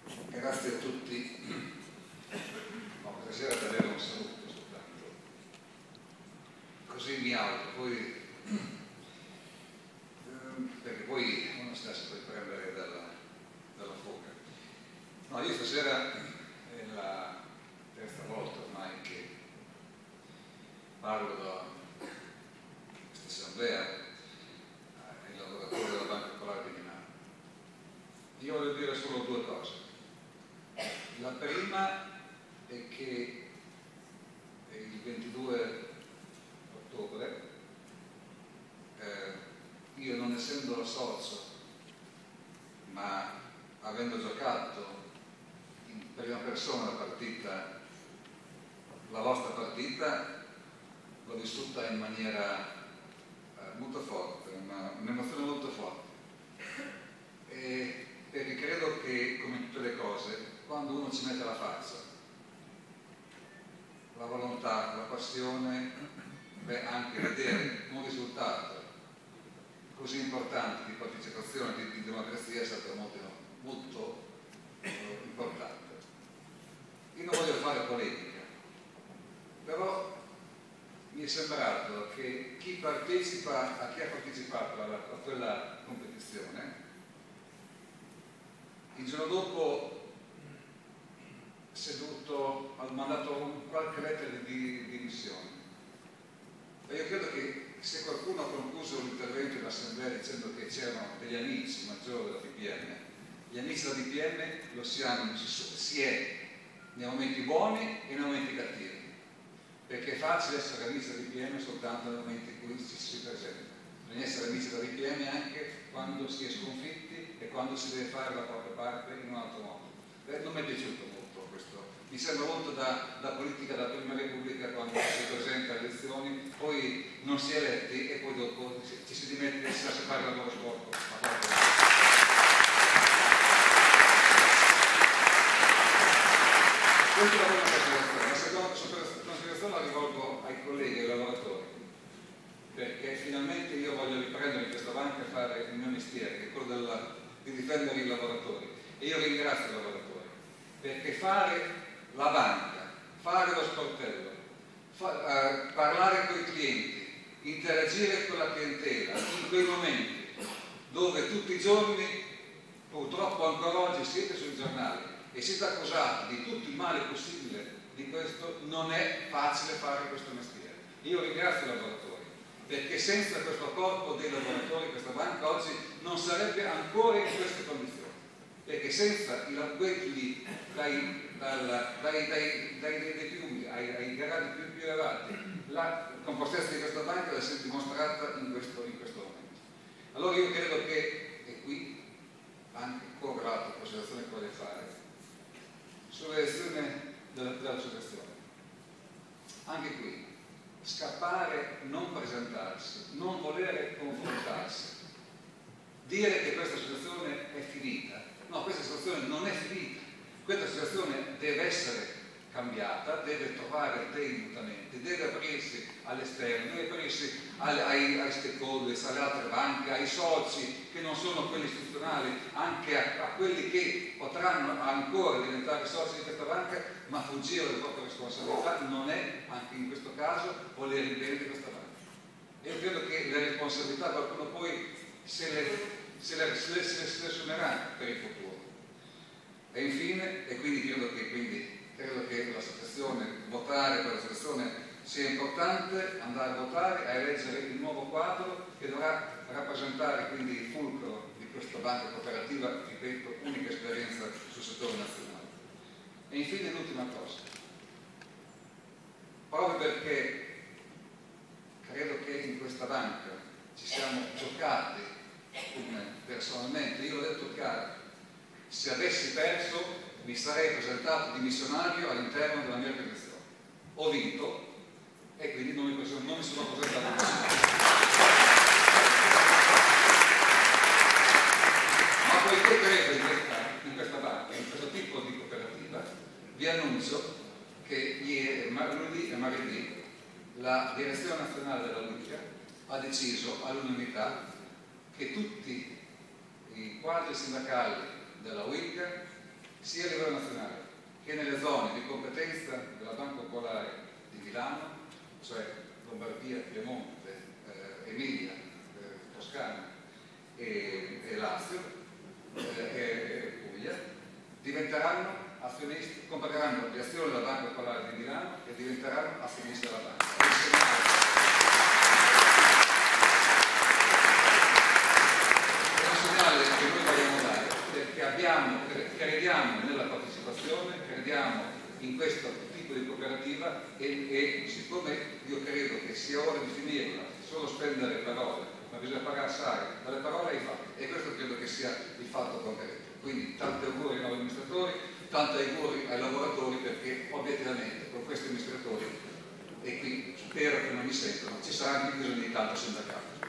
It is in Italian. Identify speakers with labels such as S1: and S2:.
S1: Grazie a tutti. No, stasera davvero un saluto soltanto. Così mi auto, poi perché poi uno stesso può prendere dalla foga. No, io stasera è la terza volta ormai che parlo da questa assemblea ai lavoratori della Banca Popolare di Milano. Io voglio dire solo due cose. La prima è che il 22 ottobre, io non essendo socio, ma avendo giocato in prima persona la partita, la vostra partita, l'ho vissuta in maniera molto forte, un'emozione molto forte. Perché credo che, come tutte le cose, quando uno ci mette la faccia, la volontà, la passione, anche vedere un risultato così importante di partecipazione, di democrazia è stato molto importante. Io non voglio fare polemica, però mi è sembrato che chi ha partecipato a quella competizione, il giorno dopo ha mandato qualche lettera di dimissioni. E io credo che se qualcuno ha concluso l'intervento in assemblea dicendo che c'erano degli amici maggiori della BPM, gli amici della BPM si è nei momenti buoni e nei momenti cattivi, perché è facile essere amici della BPM soltanto nei momenti in cui si presenta. Bisogna essere amici della BPM anche quando si è sconfitti e quando si deve fare la propria parte in un altro modo. Non mi è piaciuto molto questo. Mi sembra molto da politica della Prima Repubblica, quando si presenta alle elezioni, poi non si è eletti e poi dopo ci si dimette e si lascia fare il lavoro sporco. Questa è la prima considerazione. La seconda considerazione la rivolgo ai colleghi e ai lavoratori, perché finalmente io voglio riprendere in questa banca e fare il mio mestiere, che è quello di difendere i lavoratori. E io ringrazio i lavoratori, perché fare la banca, fare lo sportello, parlare con i clienti, interagire con la clientela in quei momenti dove tutti i giorni, purtroppo ancora oggi, siete sui giornali e siete accusati di tutto il male possibile di questo, non è facile fare questo mestiere. Io ringrazio i lavoratori, perché senza questo corpo dei lavoratori questa banca oggi non sarebbe ancora in queste condizioni, perché senza quelli dai piumbi ai gradi più elevati, la compostezza di questa banca deve essere dimostrata in questo momento. Allora io credo che, e qui anche ancora l'altra considerazione che voglio fare, sull'elezione dell'associazione, anche qui scappare, non presentarsi, non volere confrontarsi, dire che questa situazione è finita. No, questa situazione non è finita, questa situazione deve essere cambiata, deve trovare dei mutamenti, deve aprirsi all'esterno, deve aprirsi ai stakeholders, alle altre banche, ai soci che non sono quelli istituzionali, anche a quelli che potranno ancora diventare soci di questa banca, ma fuggire dalle proprie responsabilità non è, anche in questo caso, volere il bene di questa banca. E io credo che le responsabilità qualcuno poi se le assumerà per il futuro. E infine, e quindi credo che l'associazione, votare per l'associazione sia importante, andare a votare, a eleggere il nuovo quadro che dovrà rappresentare quindi il fulcro di questa banca cooperativa, ripeto, unica esperienza sul settore nazionale. E infine l'ultima cosa, proprio perché credo che in questa banca ci siamo giocati, personalmente, io l'ho detto chiaro, se avessi perso mi sarei presentato dimissionario all'interno della mia organizzazione. Ho vinto e quindi non mi sono presentato. Ma poiché credo in questa banca, in questo tipo di cooperativa, vi annuncio che lunedì e martedì la direzione nazionale della UICA ha deciso all'unanimità che tutti i quadri sindacali della UICA sia a livello nazionale che nelle zone di competenza della Banca Popolare di Milano, cioè Lombardia, Piemonte, Emilia, Toscana e Lazio e Puglia, diventeranno azionisti, compreranno le azioni della Banca Popolare di Milano e diventeranno azionisti della banca. È un segnale che noi vogliamo dare, perché crediamo nella partecipazione, crediamo in questo tipo di cooperativa e siccome io credo che sia ora di finirla, solo spendere parole, ma bisogna passare dalle parole ai fatti, e questo credo che sia il fatto concreto. Quindi tanti auguri ai nuovi amministratori, tanti auguri ai lavoratori, perché obiettivamente con questi amministratori, e qui spero che non mi sentano, ci sarà anche bisogno di tanto sindacato.